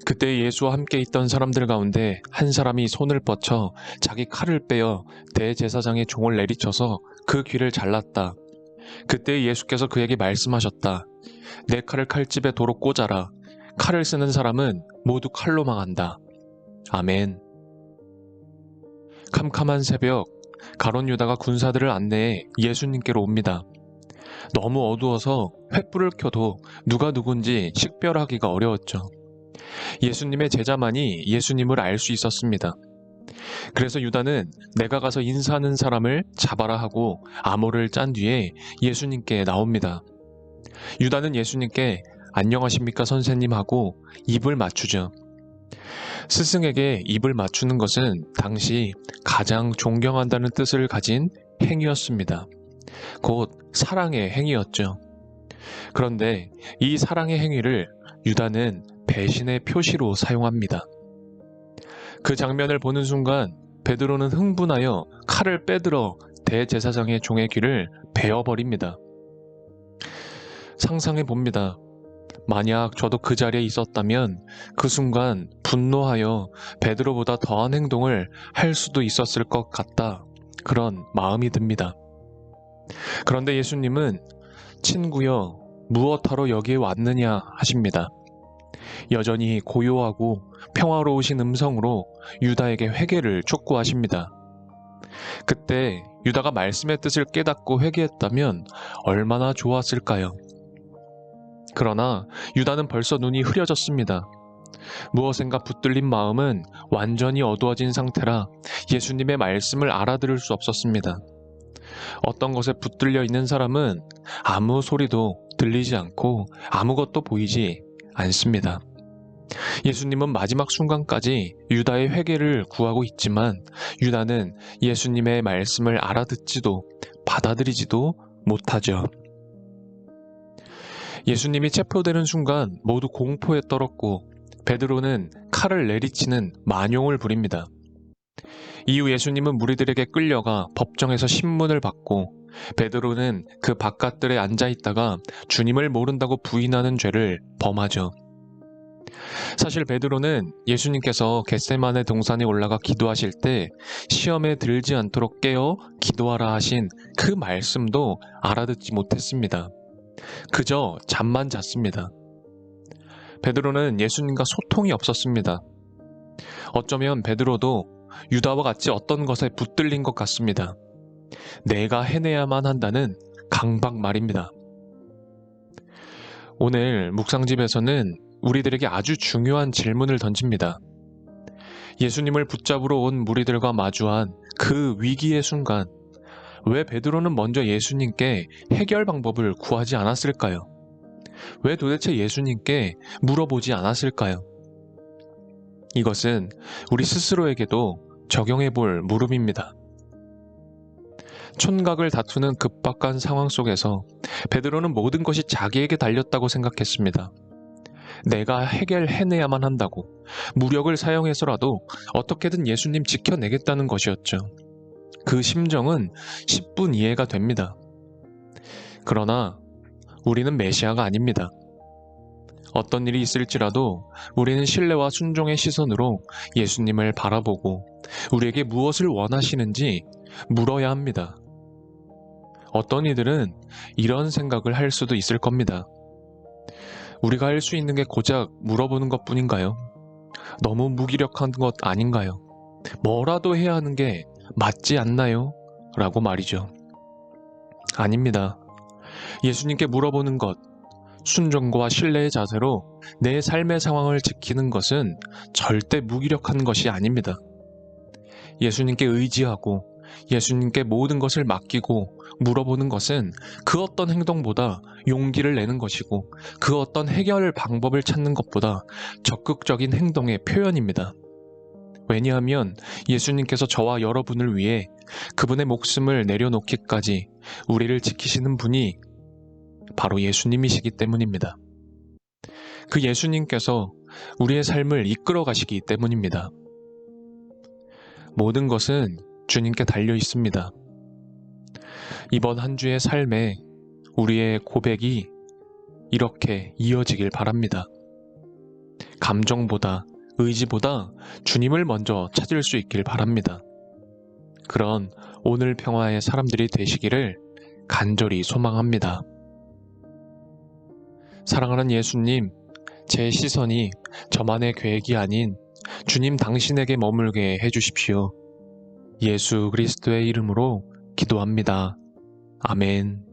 그때 예수와 함께 있던 사람들 가운데 한 사람이 손을 뻗쳐 자기 칼을 빼어 대제사장의 종을 내리쳐서 그 귀를 잘랐다. 그때 예수께서 그에게 말씀하셨다. 내 칼을 칼집에 도로 꽂아라. 칼을 쓰는 사람은 모두 칼로 망한다. 아멘. 캄캄한 새벽, 가룟 유다가 군사들을 안내해 예수님께로 옵니다. 너무 어두워서 횃불을 켜도 누가 누군지 식별하기가 어려웠죠. 예수님의 제자만이 예수님을 알 수 있었습니다. 그래서 유다는 내가 가서 인사하는 사람을 잡아라 하고 암호를 짠 뒤에 예수님께 나옵니다. 유다는 예수님께 안녕하십니까 선생님 하고 입을 맞추죠. 스승에게 입을 맞추는 것은 당시 가장 존경한다는 뜻을 가진 행위였습니다. 곧 사랑의 행위였죠. 그런데 이 사랑의 행위를 유다는 배신의 표시로 사용합니다. 그 장면을 보는 순간 베드로는 흥분하여 칼을 빼들어 대제사장의 종의 귀를 베어버립니다. 상상해 봅니다. 만약 저도 그 자리에 있었다면 그 순간 분노하여 베드로보다 더한 행동을 할 수도 있었을 것 같다. 그런 마음이 듭니다. 그런데 예수님은 친구여 무엇하러 여기에 왔느냐 하십니다. 여전히 고요하고 평화로우신 음성으로 유다에게 회개를 촉구하십니다. 그때 유다가 말씀의 뜻을 깨닫고 회개했다면 얼마나 좋았을까요? 그러나 유다는 벌써 눈이 흐려졌습니다. 무엇인가 붙들린 마음은 완전히 어두워진 상태라 예수님의 말씀을 알아들을 수 없었습니다. 어떤 것에 붙들려 있는 사람은 아무 소리도 들리지 않고 아무것도 보이지 않습니다. 예수님은 마지막 순간까지 유다의 회개를 구하고 있지만 유다는 예수님의 말씀을 알아듣지도 받아들이지도 못하죠. 예수님이 체포되는 순간 모두 공포에 떨었고 베드로는 칼을 내리치는 만용을 부립니다. 이후 예수님은 무리들에게 끌려가 법정에서 신문을 받고 베드로는 그 바깥들에 앉아있다가 주님을 모른다고 부인하는 죄를 범하죠. 사실 베드로는 예수님께서 겟세마네 동산에 올라가 기도하실 때 시험에 들지 않도록 깨어 기도하라 하신 그 말씀도 알아듣지 못했습니다. 그저 잠만 잤습니다. 베드로는 예수님과 소통이 없었습니다. 어쩌면 베드로도 유다와 같이 어떤 것에 붙들린 것 같습니다. 내가 해내야만 한다는 강박 말입니다. 오늘 묵상집에서는 우리들에게 아주 중요한 질문을 던집니다. 예수님을 붙잡으러 온 무리들과 마주한 그 위기의 순간, 왜 베드로는 먼저 예수님께 해결 방법을 구하지 않았을까요? 왜 도대체 예수님께 물어보지 않았을까요? 이것은 우리 스스로에게도 적용해 볼 물음입니다. 촌각을 다투는 급박한 상황 속에서 베드로는 모든 것이 자기에게 달렸다고 생각했습니다. 내가 해결해내야만 한다고 무력을 사용해서라도 어떻게든 예수님 지켜내겠다는 것이었죠. 그 심정은 10분 이해가 됩니다. 그러나 우리는 메시아가 아닙니다. 어떤 일이 있을지라도 우리는 신뢰와 순종의 시선으로 예수님을 바라보고 우리에게 무엇을 원하시는지 물어야 합니다. 어떤 이들은 이런 생각을 할 수도 있을 겁니다. 우리가 할 수 있는 게 고작 물어보는 것 뿐인가요? 너무 무기력한 것 아닌가요? 뭐라도 해야 하는 게 맞지 않나요? 라고 말이죠. 아닙니다. 예수님께 물어보는 것, 순종과 신뢰의 자세로 내 삶의 상황을 지키는 것은 절대 무기력한 것이 아닙니다. 예수님께 의지하고 예수님께 모든 것을 맡기고 물어보는 것은 그 어떤 행동보다 용기를 내는 것이고 그 어떤 해결 방법을 찾는 것보다 적극적인 행동의 표현입니다. 왜냐하면 예수님께서 저와 여러분을 위해 그분의 목숨을 내려놓기까지 우리를 지키시는 분이 바로 예수님이시기 때문입니다. 그 예수님께서 우리의 삶을 이끌어 가시기 때문입니다. 모든 것은 주님께 달려 있습니다. 이번 한 주의 삶에 우리의 고백이 이렇게 이어지길 바랍니다. 감정보다, 의지보다 주님을 먼저 찾을 수 있길 바랍니다. 그런 오늘 평화의 사람들이 되시기를 간절히 소망합니다. 사랑하는 예수님, 제 시선이 저만의 계획이 아닌 주님 당신에게 머물게 해주십시오. 예수 그리스도의 이름으로 기도합니다. 아멘.